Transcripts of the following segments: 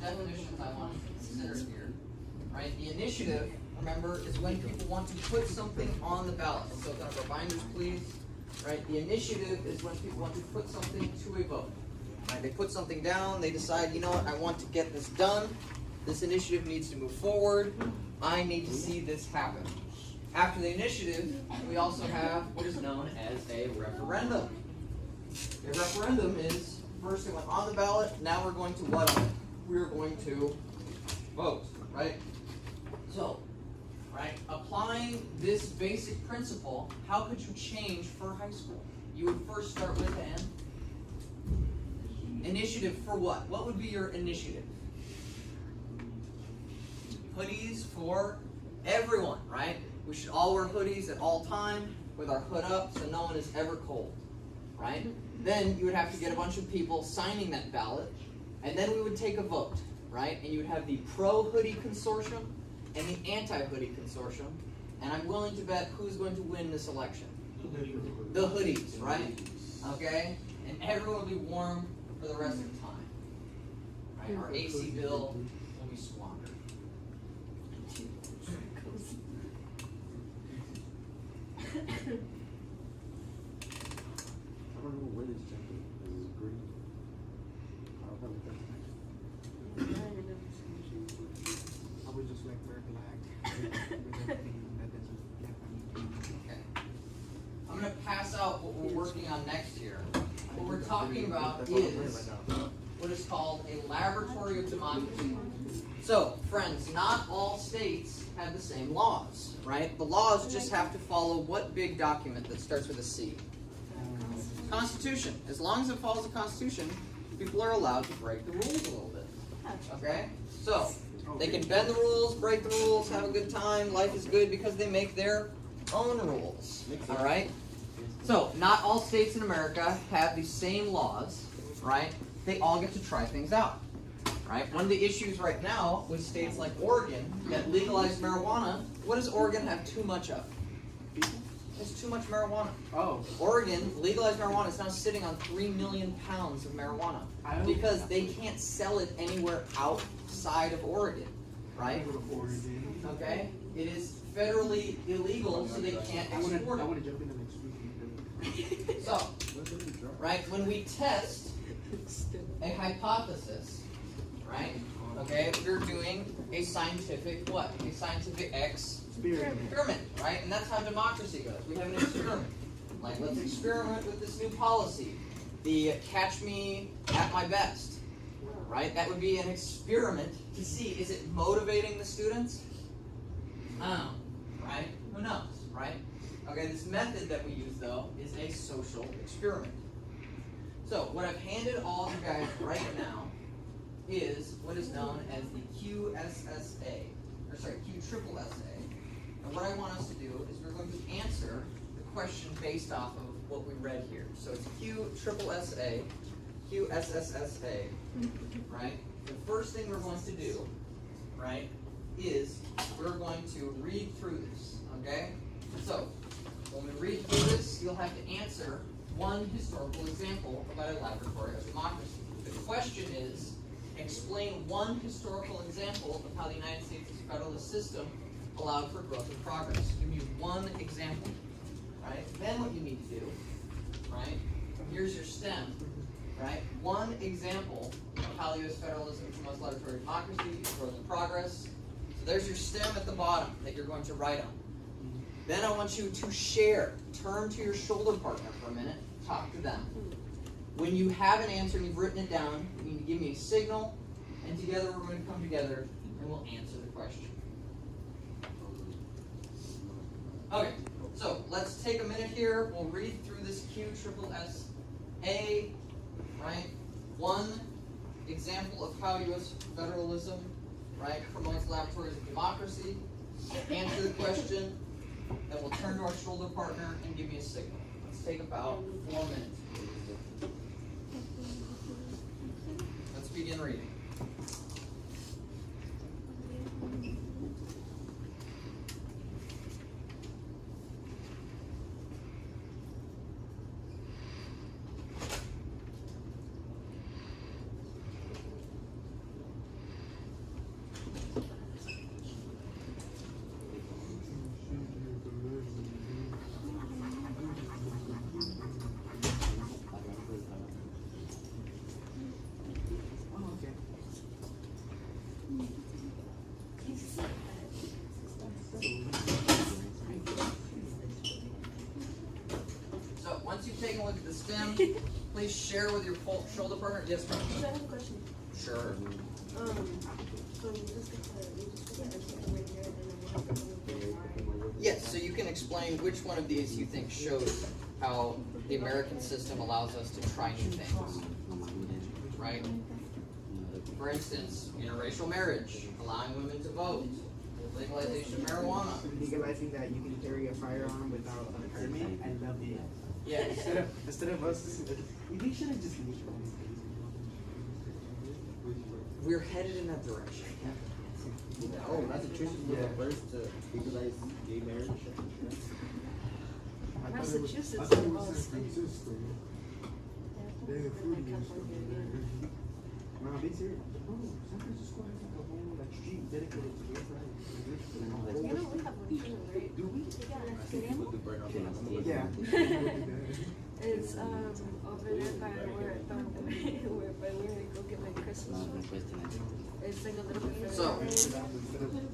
definitions I want to consider here. Right? The initiative, remember, is when people want to put something on the ballot. So kind of our binders, please. Right? The initiative is when people want to put something to a vote. Right? They put something down, they decide, you know what, I want to get this done. This initiative needs to move forward. I need to see this happen. After the initiative, we also have what is known as a referendum. A referendum is, first it went on the ballot, now we're going to what on it? We're going to vote, right? So, right, applying this basic principle, how could you change for high school? You would first start with an initiative for what? What would be your initiative? Hoodies for everyone, right? We should all wear hoodies at all time with our hood up so no one is ever cold, right? Then you would have to get a bunch of people signing that ballot, and then we would take a vote, right? And you would have the pro-hoodie consortium and the anti-hoodie consortium, and I'm willing to bet who's going to win this election? The hoodies, right? Okay? And everyone will be warm for the rest of the time, right? Our AC bill will be squandered. I don't know what is jacket. Is it green? I don't have a I would just like wear black. Okay. I'm going to pass out what we're working on next year. What we're talking about is what is called a laboratory of democracy. So, friends, not all states have the same laws, right? The laws just have to follow what big document that starts with a C? Constitution. As long as it follows the Constitution, people are allowed to break the rules a little bit. Okay? So, they can bend the rules, break the rules, have a good time. Life is good because they make their own rules. All right? So, not all states in America have the same laws, right? They all get to try things out. Right? One of the issues right now with states like Oregon that legalize marijuana, what does Oregon have too much of? There's too much marijuana. Oh. Oregon legalized marijuana is now sitting on 3 million pounds of marijuana because they can't sell it anywhere outside of Oregon, right? Okay? It is federally illegal, so they can't export I it. want to jump in the next week. So, right, when we test a hypothesis, right? Okay, we're doing a scientific what? A scientific experiment, right? And that's how democracy goes. We have an experiment. Like, let's experiment with this new policy. The catch me at my best, right? That would be an experiment to see, is it motivating the students? I don't know, right? Who knows, right? Okay, this method that we use, though, is a social experiment. So, what I've handed all you guys right now is what is known as the QSSA, or sorry, QSSSA. And what I want us to do is we're going to answer the question based off of what we read here. So it's QSSSA, right? The first thing we're going to do, right, is we're going to read through this, okay? So, when we read through this, you'll have to answer one historical example about a laboratory of democracy. The question is, explain one historical example of how the United States' federalist system allowed for growth and progress. Give me one example, right? Then what you need to do, right? Here's your STEM, right? One example of how the U.S. federalism promotes laboratory democracy, growth and progress. So there's your STEM at the bottom that you're going to write on. Then I want you to share. Turn to your shoulder partner for a minute. Talk to them. When you have an answer and you've written it down, you need to give me a signal, and together we're going to come together and we'll answer the question. Okay, so let's take a minute here. We'll read through this QSSSA, right? One example of how U.S. federalism, right, promotes laboratories of democracy. Answer the question, then we'll turn to our shoulder partner and give me a signal. Let's take about 4 minutes. Let's begin reading. the STEM, please share with your shoulder partner. Yes, ma'am. So I have a question. Sure. So we just get the answer right here, and then we have to come up with Yes, so you can explain which one of these you think shows how the American system allows us to try new things, right? For instance, interracial marriage, allowing women to vote, legalization of marijuana. Legalizing that you can carry a firearm without a permit. I love it. Yeah. Instead of us, we should have just legalized it. We're headed in that direction. Oh, Massachusetts was the first to legalize gay marriage. Massachusetts I thought it of was all San states. Francisco. They have food and stuff in there. No, they serious. Oh, San Francisco has like a whole like street dedicated to gay pride. You know, we have one too, right? Do we? Yeah, I see people do burn off on Yeah. it's over there by where I go get my Christmas one. It's like a little bit further So, away.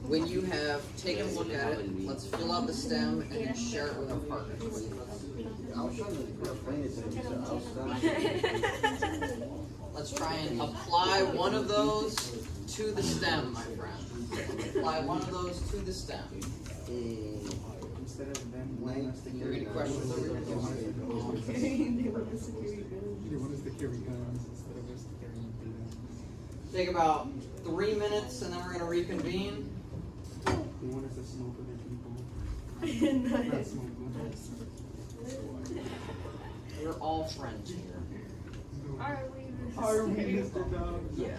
when you have taken a look at it, let's fill out the STEM and then share it with our partners. I was trying to explain it to them. So I was Let's try and apply one of those to the STEM, my friend. Apply one of those to the STEM. Instead of them wanting us to Are there carry any questions over here? They want us to They want us to carry guns. They want us to carry guns instead of us carrying guns. Take about 3 minutes and then we're gonna reconvene. They want us to smoke other people. Not Nice. smoke guns. We're all friends here. Are we? Are we, Mr. Dobbs? Yes.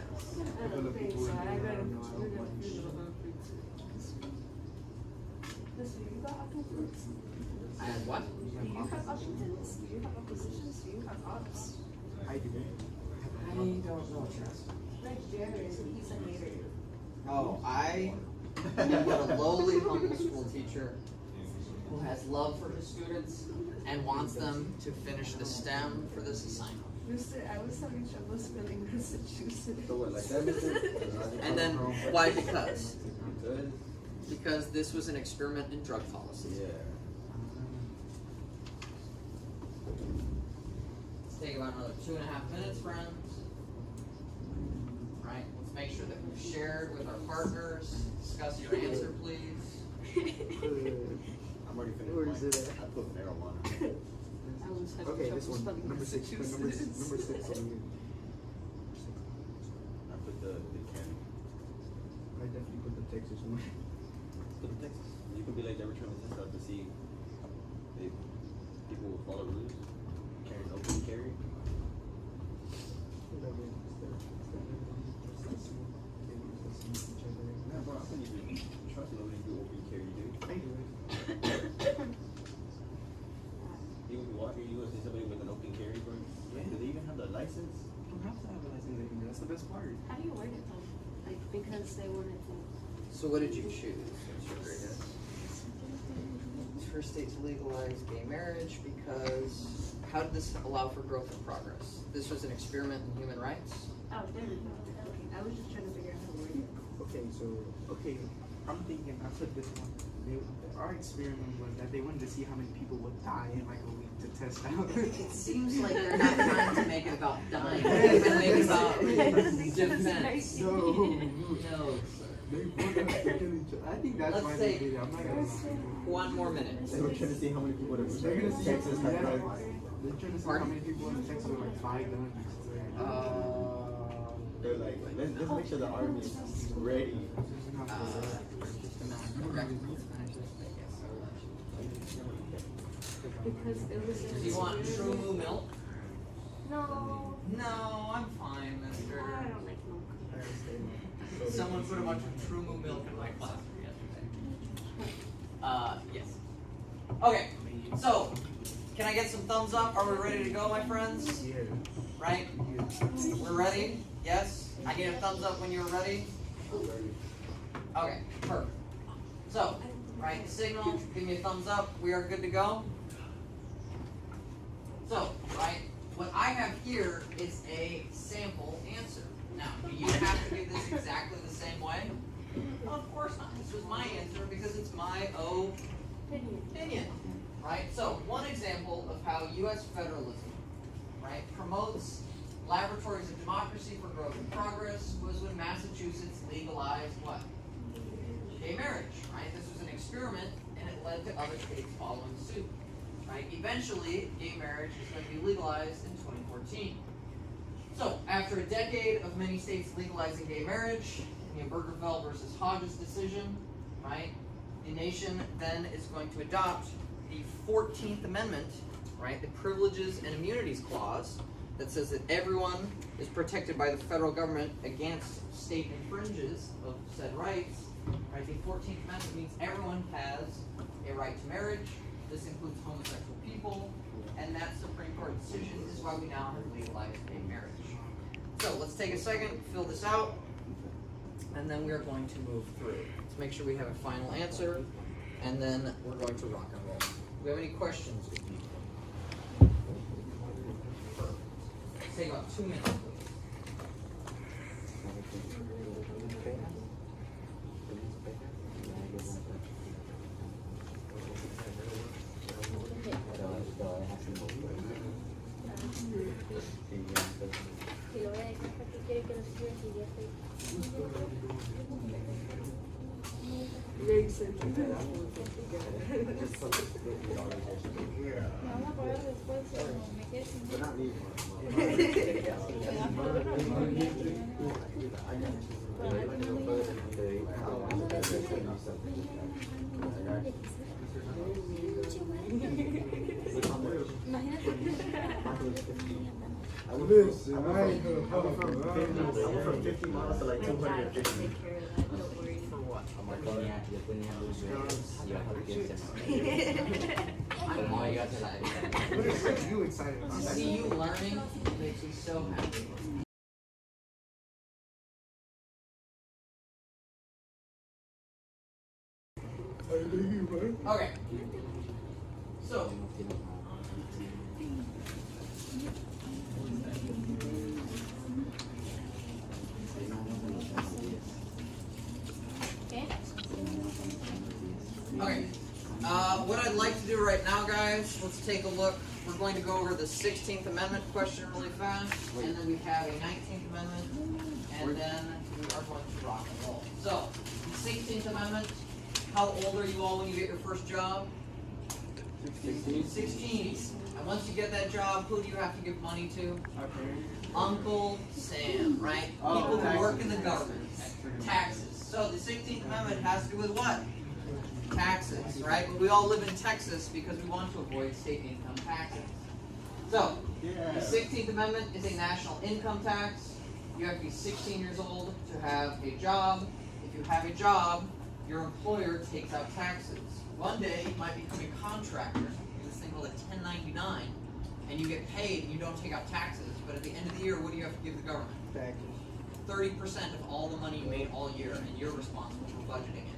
I don't think so. I gotta figure it out. Listen, you got option fruits? And what? Do you have options? Do you have oppositions? Do you have ops? I do. I don't know, Chess. Like Jared, he's a hater. Oh, I am a lowly, humble school teacher who has love for his students and wants them to finish the STEM for this assignment. Mister, I was having trouble spelling Massachusetts. So what, like that, mister? And then, why? Because? Good. Because this was an experiment in drug policy. Yeah. Let's take about another 2.5 minutes, friends. Right, let's make sure that we've shared with our partners. Discuss your answer, please. I'm already finished. Where is mine. it at? I put marijuana. I was having Okay, trouble this one. spelling Number six. Put number six. Number six on here. I put the candy. I definitely put the Texas one. Put the Texas. You can be like they were trying to test out to see if people will follow rules. Carry an open carry. Yeah, bro, I couldn't even trust nobody to do open carry, dude. I do it. You would be walking, you would see somebody with an open carry, bro. Yeah. Do they even have the license? You don't have to have a license anymore. That's the best part. How do you word it though? Like, because they wanted to. So what did you choose? What's your greatest? First state to legalize gay marriage because how did this allow for growth and progress? This was an experiment in human rights. Oh, there we go. Okay, I was just trying to figure out how to word it. Okay, I'm thinking, I put this one. Our experiment was that they wanted to see how many people would die in like a week to test out. It seems like they're not trying to make it about dying. They're trying to make it about defense. No, No. they want us to kill each other. I think that's Let's why say- they did it. I'm not gonna lie. 1 more minute. They were trying to see how many people would They're have gonna see Texas had yeah, drugs. they're trying to see how many people in Texas with like 5 guns. They're like, let's make sure the army is ready. Because it was. Do you want true moo milk? No. No, I'm fine, mister. I don't like milk. Someone put a bunch of true moo milk in my classroom yesterday. Yes. Okay, so, can I get some thumbs up? Are we ready to go, my friends? Yeah. Right? We're ready? Yes? I need a thumbs up when you're ready. Okay, perfect. So, right, signal, give me a thumbs up. We are good to go. So, right, what I have here is a sample answer. Now, do you have to do this exactly the same way? Well, of course not. This was my answer because it's my opinion. Right? So, one example of how U.S. federalism right? Promotes laboratories of democracy for growth and progress was when Massachusetts legalized what? Gay marriage, right? This was an experiment and it led to other states following suit, right? Eventually, gay marriage is going to be legalized in 2014. So, after a decade of many states legalizing gay marriage, in the Obergefell versus Hodges decision, right? The nation then is going to adopt the 14th Amendment, right? The Privileges and Immunities Clause that says that everyone is protected by the federal government against state infringes of said rights, right? The 14th Amendment means everyone has a right to marriage. This includes homosexual people, and that Supreme Court decision is why we now have legalized gay marriage. So let's take a second, fill this out, and then we are going to move through. Let's make sure we have a final answer, and then we're going to rock and roll. Do we have any questions? Let's take about 2 minutes, please. Si lo voy a dejar porque quiere que lo siga siguiente. Me van a pagar después o me quedé sin Listen, I ain't gonna I went from 50 miles to like 250. For what? What is you excited about? To see you learning makes me so happy. Okay. So. Okay. What I'd like to do right now, guys, let's take a look. We're going to go over the 16th Amendment question really fast, and then we have a 19th Amendment, and then we are going to rock and roll. So, the 16th Amendment, how old are you all when you get your first job? 16. And once you get that job, who do you have to give money to? Uncle Sam, right? People who work in the government. Taxes. So the 16th Amendment has to do with what? Taxes, right? But we all live in Texas because we want to avoid state income taxes. So, the 16th Amendment is a national income tax. You have to be 16 years old to have a job. If you have a job, your employer takes out taxes. One day, you might become a contractor, this thing called a 1099, and you get paid and you don't take out taxes. But at the end of the year, what do you have to give the government? Taxes. 30% of all the money you made all year, and you're responsible for budgeting it.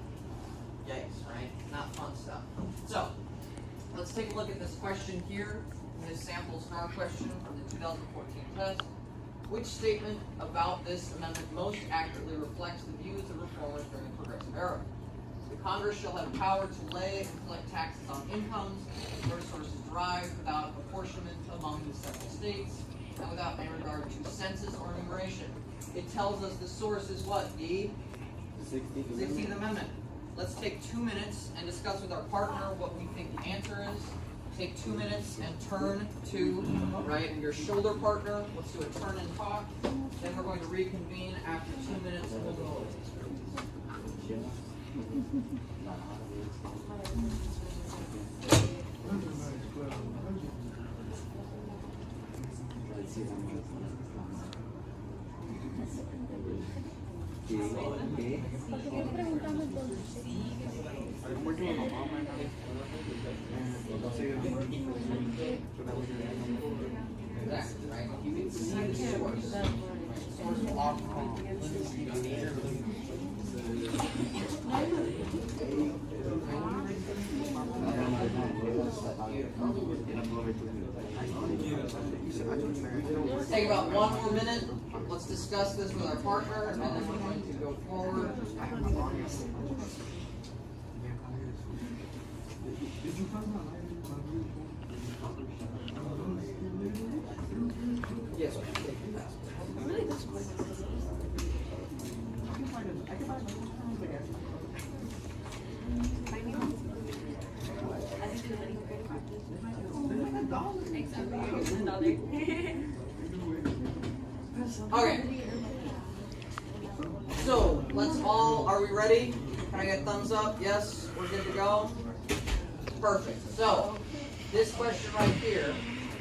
Yikes, right? Not fun stuff. So, let's take a look at this question here, this sample STAAR question from the 2014 test. Which statement about this amendment most accurately reflects the views of reformers during the Progressive Era? The Congress shall have power to lay and collect taxes on incomes where sources derived without apportionment among the several states and without any regard to census or enumeration. It tells us the source is what? The 16th Amendment. Let's take 2 minutes and discuss with our partner what we think the answer is. Take 2 minutes and turn to, right, your shoulder partner. Let's do a turn and talk. Then we're going to reconvene after 2 minutes and we'll go over. Exactly, right? You can see the source. Source off. Take about 1 more minute. Let's discuss this with our partner, and then we're going to go forward. Okay. So, are we ready? Can I get a thumbs up? Yes, we're good to go? Perfect. So, this question right here,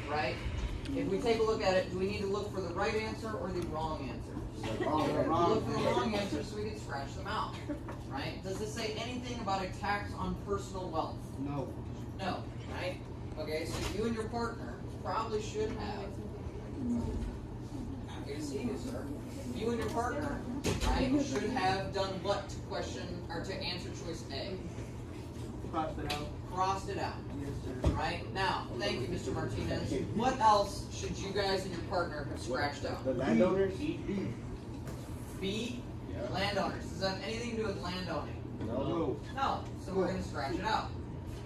right? If we take a look at it, do we need to look for the right answer or the wrong answer? Look for the wrong answer so we can scratch them out, right? Does this say anything about a tax on personal wealth? No. No, right? Okay, so you and your partner probably should have. Happy to see you, sir. You and your partner, right, should have done what to question or to answer choice A? Crossed it out. Crossed it out. Yes, sir. Right? Now, thank you, Mr. Martinez. What else should you guys and your partner have scratched out? The landowners? B? Yeah. Landowners. Does that have anything to do with landowning? No. No. So we're going to scratch it out.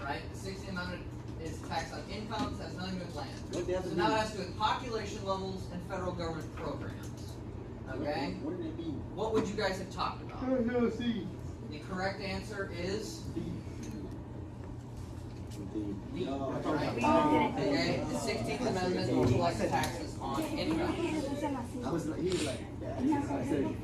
Right? The 16th Amendment is tax on incomes, has nothing to do with land. What they have to So do- now it has to do with population levels and federal government programs. Okay? What did it be? What would you guys have talked about? C. The correct answer is B. Oh, Right? Okay? The 16th Amendment will collect taxes on income. I was like, he was like, yeah, I said,